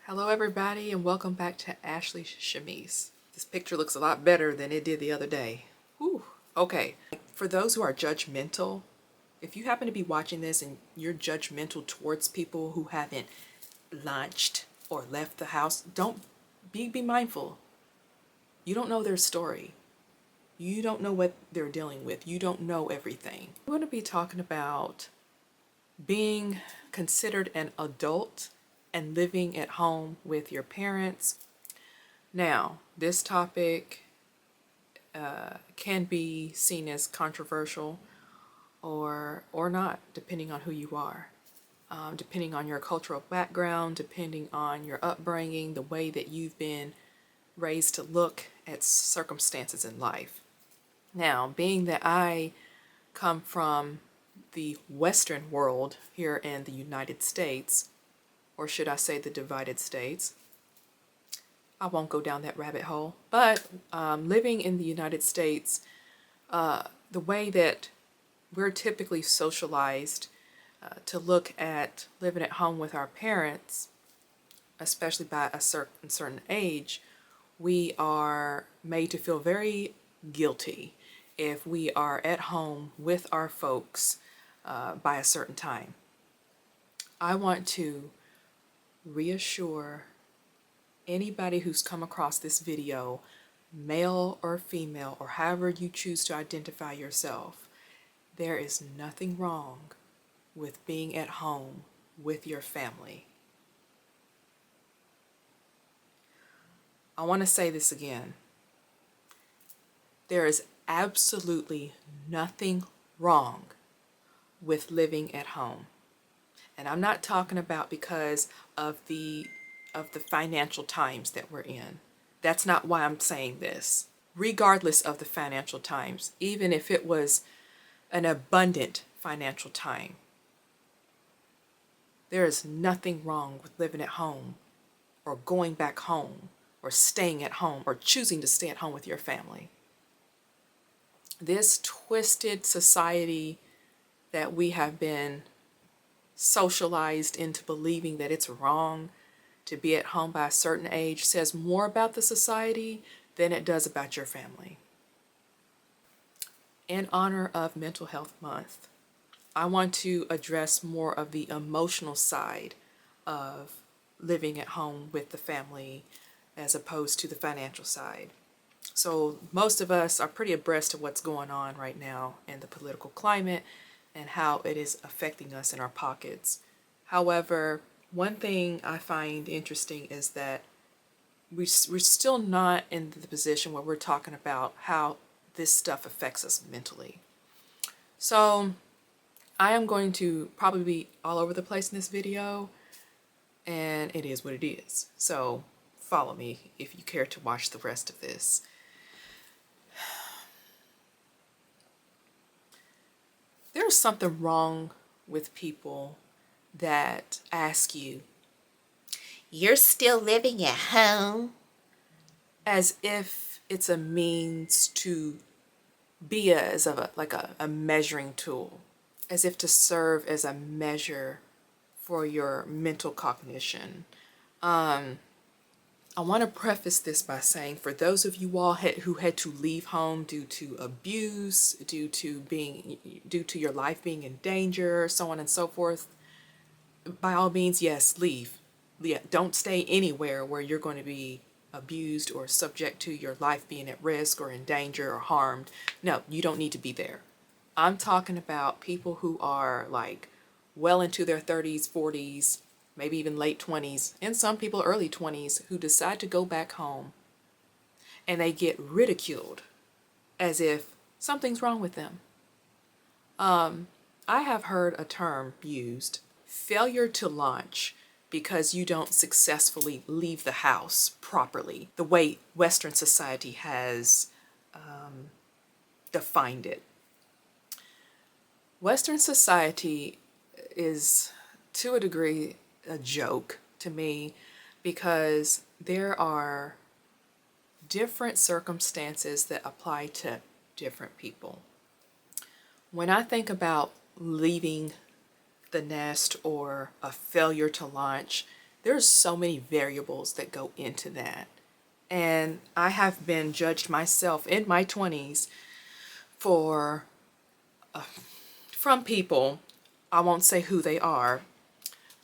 Hello everybody and welcome back to Ashley Shamise. This picture looks a lot better than it did the other day. Whew. Okay, for those who are judgmental, if you happen to be watching this and you're judgmental towards people who haven't launched or left the house, don't be mindful. You don't know their story. You don't know what they're dealing with. You don't know everything. I'm going to be talking about being considered an adult and living at home with your parents. Now, this topic can be seen as controversial or not, depending on who you are, depending on your cultural background, depending on your upbringing, the way that you've been raised to look at circumstances in life. Now, being that I come from the Western world here in the United States, or should I say the divided states, I won't go down that rabbit hole, but living in the United States, the way that we're typically socialized to look at living at home with our parents, especially by a certain age, we are made to feel very guilty if we are at home with our folks by a certain time. I want to reassure anybody who's come across this video, male or female, or however you choose to identify yourself, there is nothing wrong with being at home with your family. I want to say this again. There is absolutely nothing wrong with living at home. And I'm not talking about because of the financial times that we're in. That's not why I'm saying this. Regardless of the financial times, even if it was an abundant financial time, there is nothing wrong with living at home or going back home or staying at home or choosing to stay at home with your family. This twisted society that we have been socialized into believing that it's wrong to be at home by a certain age says more about the society than it does about your family. In honor of Mental Health Month, I want to address more of the emotional side of living at home with the family as opposed to the financial side. So most of us are pretty abreast of what's going on right now in the political climate and how it is affecting us in our pockets. However, one thing I find interesting is that we're still not in the position where we're talking about how this stuff affects us mentally. So I am going to probably be all over the place in this video, and it is what it is. So follow me if you care to watch the rest of this. There's something wrong with people that ask you, "You're still living at home?" as if it's a means to be like a measuring tool, as if to serve as a measure for your mental cognition. I want to preface this by saying, for those of you all who had to leave home due to abuse, due to your life being in danger, so on and so forth, by all means, yes, leave. Yeah, don't stay anywhere where you're going to be abused or subject to your life being at risk or in danger or harmed. No, you don't need to be there. I'm talking about people who are like well into their 30s, 40s, maybe even late 20s, and some people early 20s who decide to go back home and they get ridiculed as if something's wrong with them. I have heard a term used, failure to launch, because you don't successfully leave the house properly, the way Western society has defined it. Western society is, to a degree, a joke to me because there are different circumstances that apply to different people. When I think about leaving the nest or a failure to launch, There's so many variables that go into that. And I have been judged myself in my 20s for from people, I won't say who they are,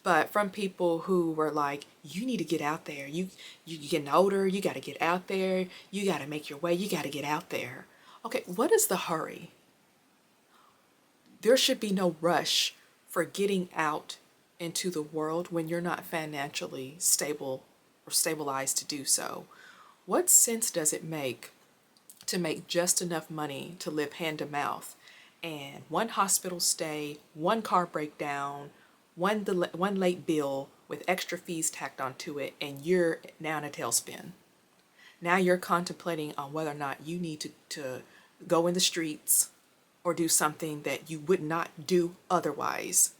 but from people who were like, you need to get out there. You getting older, you got to get out there. You got to make your way. You got to get out there. Okay, what is the hurry? There should be no rush for getting out into the world when you're not financially stable or stabilized to do so. What sense does it make to make just enough money to live hand to mouth, and one hospital stay, one car breakdown, one late bill with extra fees tacked onto it, and you're now in a tailspin? Now you're contemplating on whether or not you need to go in the streets or do something that you would not do otherwise,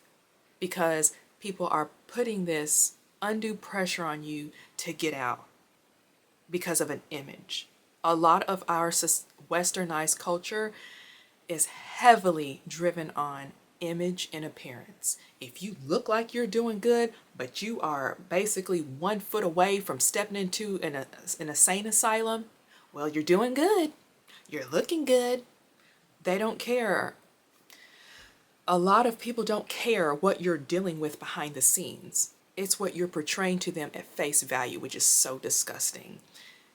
because people are putting this undue pressure on you to get out because of an image. A lot of our westernized culture is heavily driven on image and appearance. If you look like you're doing good, but you are basically 1 foot away from stepping into an insane asylum, well, you're doing good. You're looking good. They don't care. A lot of people don't care what you're dealing with behind the scenes. It's what you're portraying to them at face value, which is so disgusting.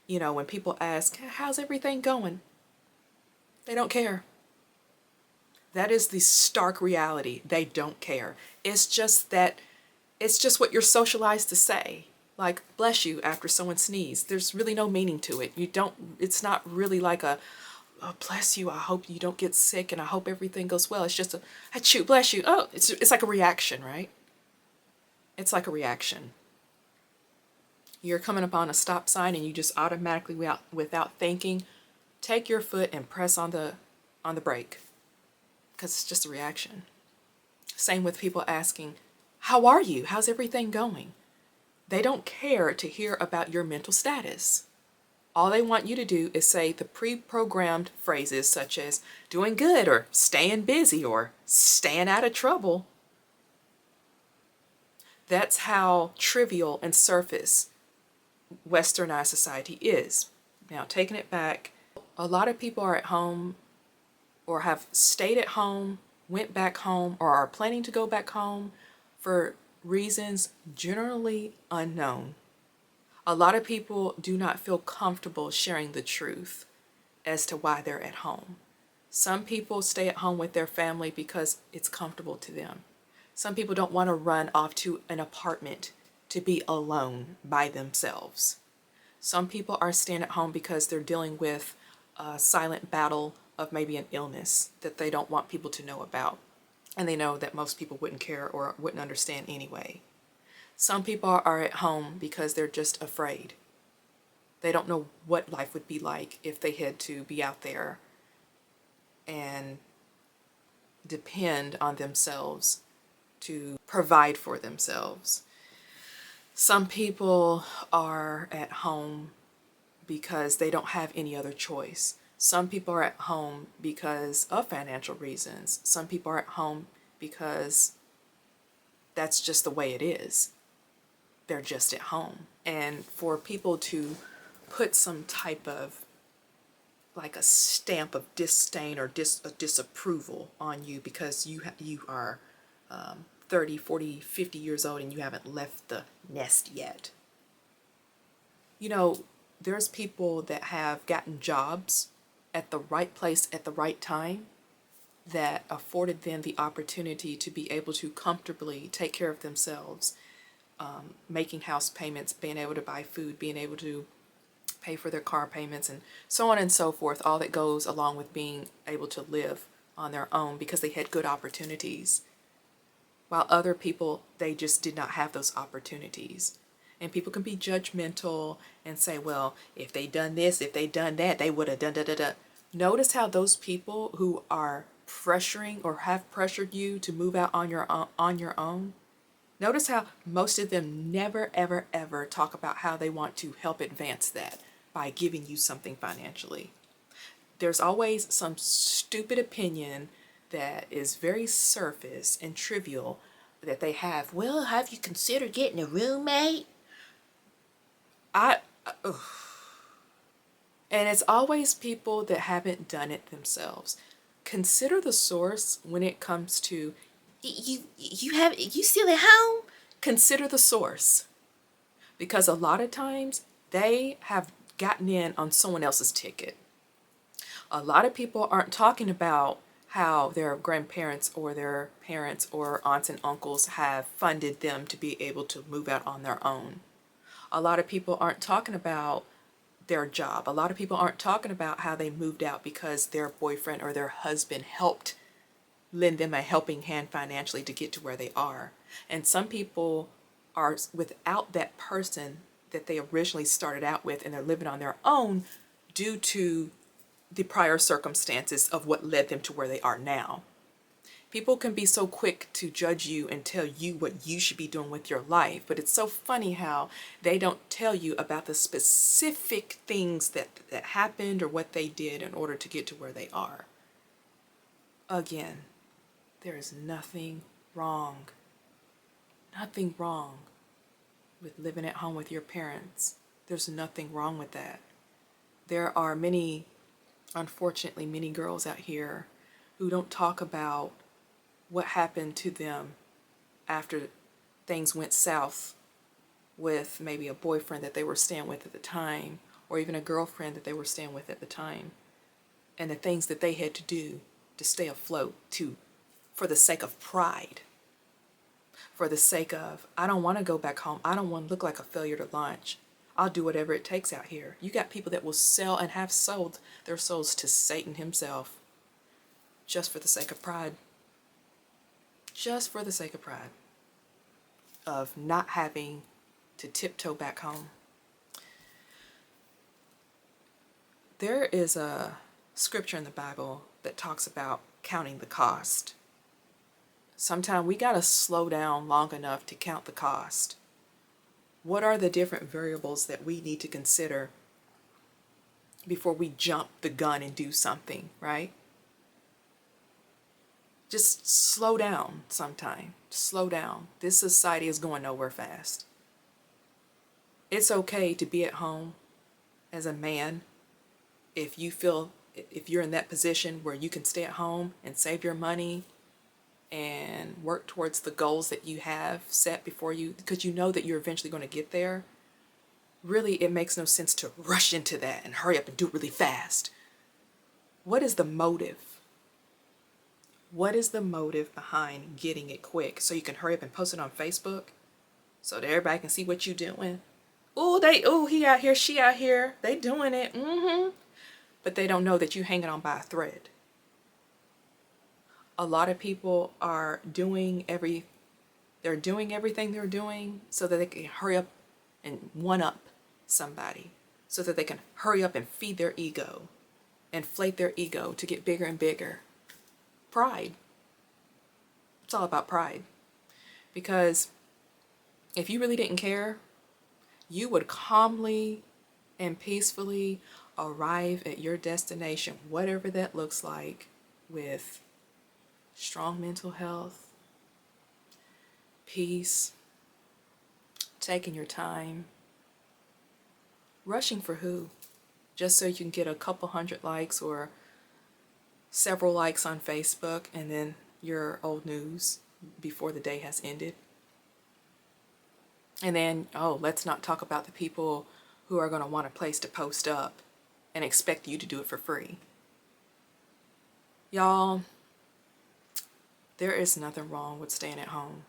You know, when people ask, how's everything going? They don't care. That is the stark reality. They don't care. It's just what you're socialized to say. Like, bless you after someone sneezes. There's really no meaning to it. It's not really like a, oh, bless you, I hope you don't get sick and I hope everything goes well. It's just a, achoo, bless you. Oh, it's like a reaction, right? It's like a reaction. You're coming upon a stop sign and you just automatically, without thinking, take your foot and press on the brake, because it's just a reaction. Same with people asking, how are you? How's everything going? They don't care to hear about your mental status. All they want you to do is say the pre-programmed phrases such as doing good or staying busy or staying out of trouble. That's how trivial and surface westernized society is. Now, taking it back, a lot of people are at home or have stayed at home, went back home, or are planning to go back home for reasons generally unknown. A lot of people do not feel comfortable sharing the truth as to why they're at home. Some people stay at home with their family because it's comfortable to them. Some people don't want to run off to an apartment to be alone by themselves. Some people are staying at home because they're dealing with a silent battle of maybe an illness that they don't want people to know about. And they know that most people wouldn't care or wouldn't understand anyway. Some people are at home because they're just afraid. They don't know what life would be like if they had to be out there and depend on themselves to provide for themselves. Some people are at home because they don't have any other choice. Some people are at home because of financial reasons. Some people are at home because that's just the way it is. They're just at home. And for people to put some type of, like a stamp of disdain or disapproval on you because you are 30, 40, 50 years old and you haven't left the nest yet. You know, there's people that have gotten jobs at the right place at the right time that afforded them the opportunity to be able to comfortably take care of themselves, making house payments, being able to buy food, being able to pay for their car payments, and so on and so forth, all that goes along with being able to live on their own because they had good opportunities. While other people, they just did not have those opportunities. And people can be judgmental and say, well, if they done this, if they done that, they would have done da da da. Notice how those people who are pressuring or have pressured you to move out on your own, notice how most of them never, ever, ever talk about how they want to help advance that by giving you something financially. There's always some stupid opinion that is very surface and trivial that they have. Well, have you considered getting a roommate? I, ugh. And it's always people that haven't done it themselves. Consider the source when it comes to, You still at home? consider the source. Because a lot of times they have gotten in on someone else's ticket. A lot of people aren't talking about how their grandparents or their parents or aunts and uncles have funded them to be able to move out on their own. A lot of people aren't talking about their job. A lot of people aren't talking about how they moved out because their boyfriend or their husband helped lend them a helping hand financially to get to where they are. And some people are without that person that they originally started out with, and they're living on their own due to the prior circumstances of what led them to where they are now. People can be so quick to judge you and tell you what you should be doing with your life, but it's so funny how they don't tell you about the specific things that happened or what they did in order to get to where they are. Again, there is nothing wrong with living at home with your parents. There's nothing wrong with that. There are unfortunately, many girls out here who don't talk about what happened to them after things went south with maybe a boyfriend that they were staying with at the time, or even a girlfriend that they were staying with at the time, and the things that they had to do to stay afloat for the sake of pride, for the sake of, I don't want to go back home. I don't want to look like a failure to launch. I'll do whatever it takes out here. You got people that will sell and have sold their souls to Satan himself just for the sake of pride. Just for the sake of pride. Of not having to tiptoe back home. There is a scripture in the Bible that talks about counting the cost. Sometimes we got to slow down long enough to count the cost. What are the different variables that we need to consider before we jump the gun and do something, right? Just slow down sometime. Slow down. This society is going nowhere fast. It's okay to be at home as a man if you're in that position where you can stay at home and save your money and work towards the goals that you have set before you, because you know that you're eventually going to get there. Really, it makes no sense to rush into that and hurry up and do it really fast. What is the motive? What is the motive behind getting it quick? So you can hurry up and post it on Facebook so that everybody can see what you're doing. He out here, she out here, they doing it. But they don't know that you hanging on by a thread. A lot of people are doing everything they're doing so that they can hurry up and one up somebody, so that they can hurry up and feed their ego, inflate their ego to get bigger and bigger. Pride. It's all about pride. Because if you really didn't care, you would calmly and peacefully arrive at your destination, whatever that looks like, with strong mental health, peace, taking your time. Rushing for who? Just so you can get a couple hundred likes or several likes on Facebook, and then you're old news before the day has ended. And then, let's not talk about the people who are going to want a place to post up and expect you to do it for free. Y'all, there is nothing wrong with staying at home.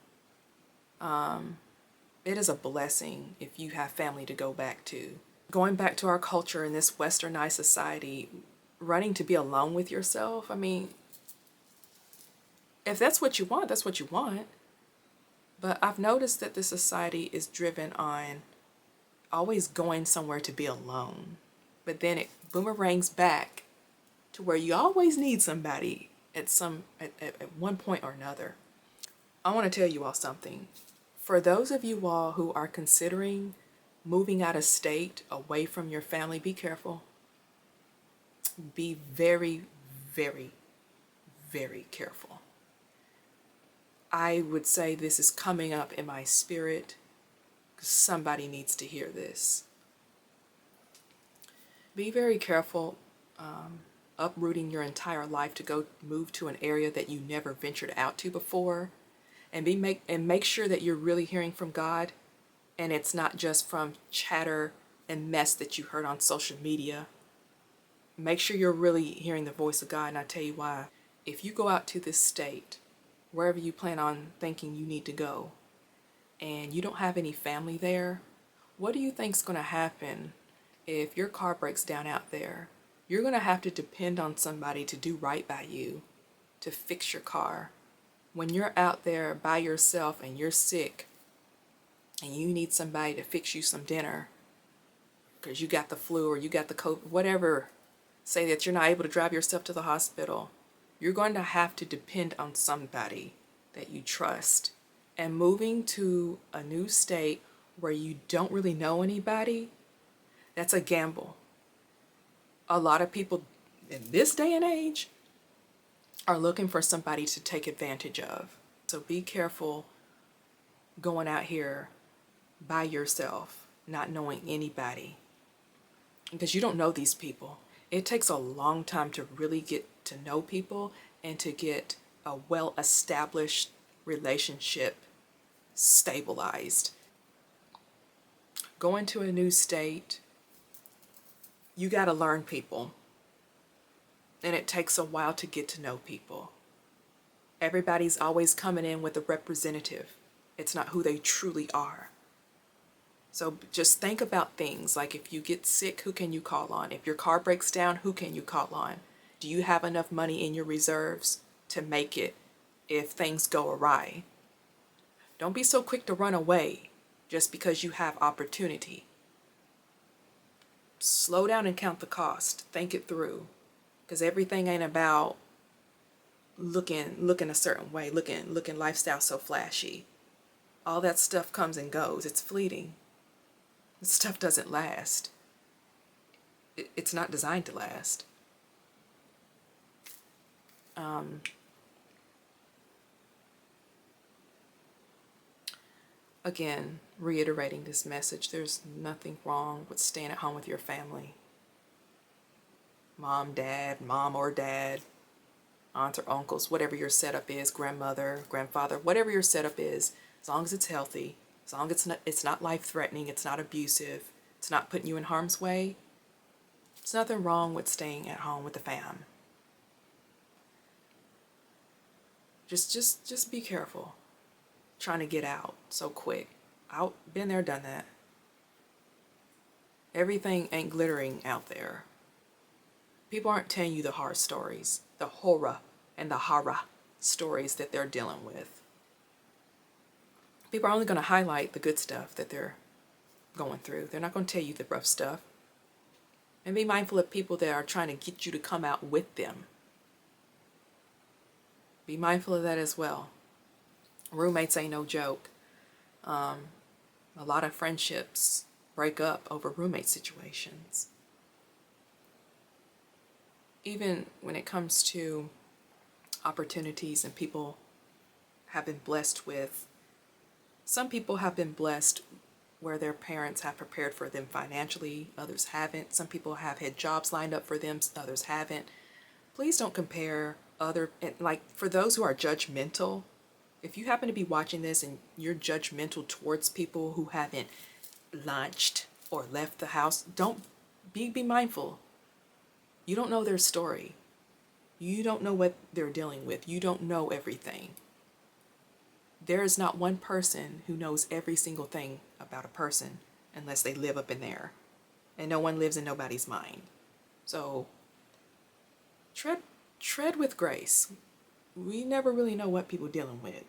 It is a blessing if you have family to go back to. Going back to our culture in this westernized society, running to be alone with yourself, I mean, if that's what you want, that's what you want. But I've noticed that the society is driven on always going somewhere to be alone. But then it boomerangs back to where you always need somebody at one point or another. I want to tell you all something. For those of you all who are considering moving out of state, away from your family, be careful. Be very, very, very careful. I would say this is coming up in my spirit because somebody needs to hear this. Be very careful uprooting your entire life to go move to an area that you never ventured out to before, and make sure that you're really hearing from God, and it's not just from chatter and mess that you heard on social media. Make sure you're really hearing the voice of God, and I tell you why. If you go out to this state, wherever you plan on thinking you need to go, and you don't have any family there, what do you think's going to happen if your car breaks down out there? You're going to have to depend on somebody to do right by you, to fix your car. When you're out there by yourself and you're sick and you need somebody to fix you some dinner because you got the flu or you got the COVID, whatever, say that you're not able to drive yourself to the hospital, you're going to have to depend on somebody that you trust. And moving to a new state where you don't really know anybody, that's a gamble. A lot of people in this day and age are looking for somebody to take advantage of. So be careful going out here by yourself, not knowing anybody, because you don't know these people. It takes a long time to really get to know people and to get a well-established relationship stabilized. Going to a new state, you got to learn people, and it takes a while to get to know people. Everybody's always coming in with a representative. It's not who they truly are. So just think about things like, if you get sick, who can you call on? If your car breaks down, who can you call on? Do you have enough money in your reserves to make it if things go awry? Don't be so quick to run away just because you have opportunity. Slow down and count the cost. Think it through, because everything ain't about looking a certain way, looking lifestyle so flashy. All that stuff comes and goes. It's fleeting. This stuff doesn't last. It's not designed to last. Again, reiterating this message, there's nothing wrong with staying at home with your family. Mom or dad, aunts or uncles, whatever your setup is, grandmother, grandfather, whatever your setup is, as long as it's healthy, as long as it's not life-threatening, it's not abusive, it's not putting you in harm's way, there's nothing wrong with staying at home with the fam. Just be careful trying to get out so quick. I've been there, done that. Everything ain't glittering out there. People aren't telling you the hard stories, the horror and the horror stories that they're dealing with. People are only going to highlight the good stuff that they're going through. They're not going to tell you the rough stuff. And be mindful of people that are trying to get you to come out with them. Be mindful of that as well. Roommates ain't no joke. A lot of friendships break up over roommate situations. Even when it comes to opportunities and people have been blessed with, some people have been blessed where their parents have prepared for them financially, others haven't. Some people have had jobs lined up for them, others haven't. Please don't compare like for those who are judgmental, if you happen to be watching this and you're judgmental towards people who haven't launched or left the house, don't be mindful. You don't know their story. You don't know what they're dealing with. You don't know everything. There is not one person who knows every single thing about a person unless they live up in there. And no one lives in nobody's mind. So tread with grace. We never really know what people are dealing with.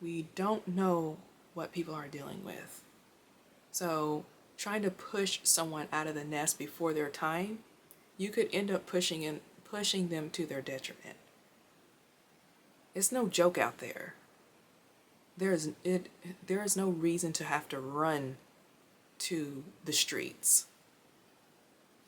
We don't know what people are dealing with. So trying to push someone out of the nest before their time, you could end up pushing them to their detriment. It's no joke out there. There is no reason to have to run to the streets.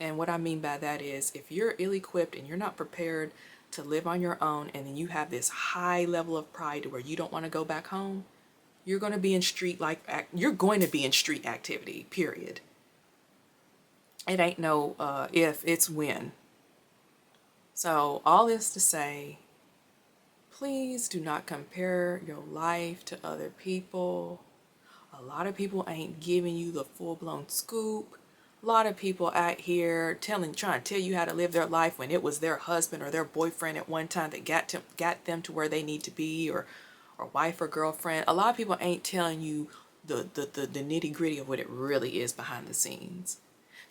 And what I mean by that is, if you're ill-equipped and you're not prepared, to live on your own, and then you have this high level of pride to where you don't want to go back home, you're going to be in you're going to be in street activity, period. It ain't no if, it's when. So all this to say, please do not compare your life to other people. A lot of people ain't giving you the full-blown scoop. A lot of people out here trying to tell you how to live their life when it was their husband or their boyfriend at one time that got them to where they need to be, or wife or girlfriend. A lot of people ain't telling you the nitty-gritty of what it really is behind the scenes,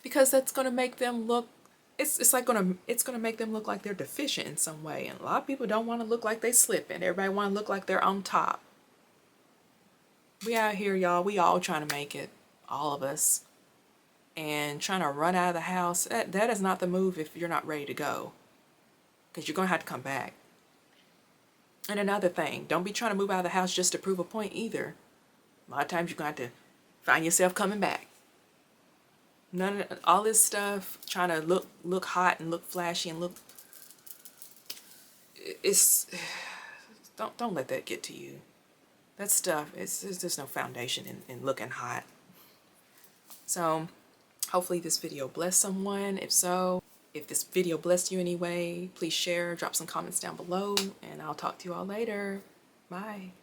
because that's going to make them look, it's going to make them look like they're deficient in some way. And a lot of people don't want to look like they slipping. Everybody want to look like they're on top. We out here, y'all. We all trying to make it, all of us. And trying to run out of the house, that is not the move if you're not ready to go, because you're going to have to come back. And another thing, don't be trying to move out of the house just to prove a point either. A lot of times you're going to have to find yourself coming back. None of all this stuff, trying to look hot and look flashy and look, it's, don't let that get to you. That stuff, there's no foundation in looking hot. So hopefully this video blessed someone. If so, if this video blessed you anyway, please share, drop some comments down below, and I'll talk to you all later. Bye.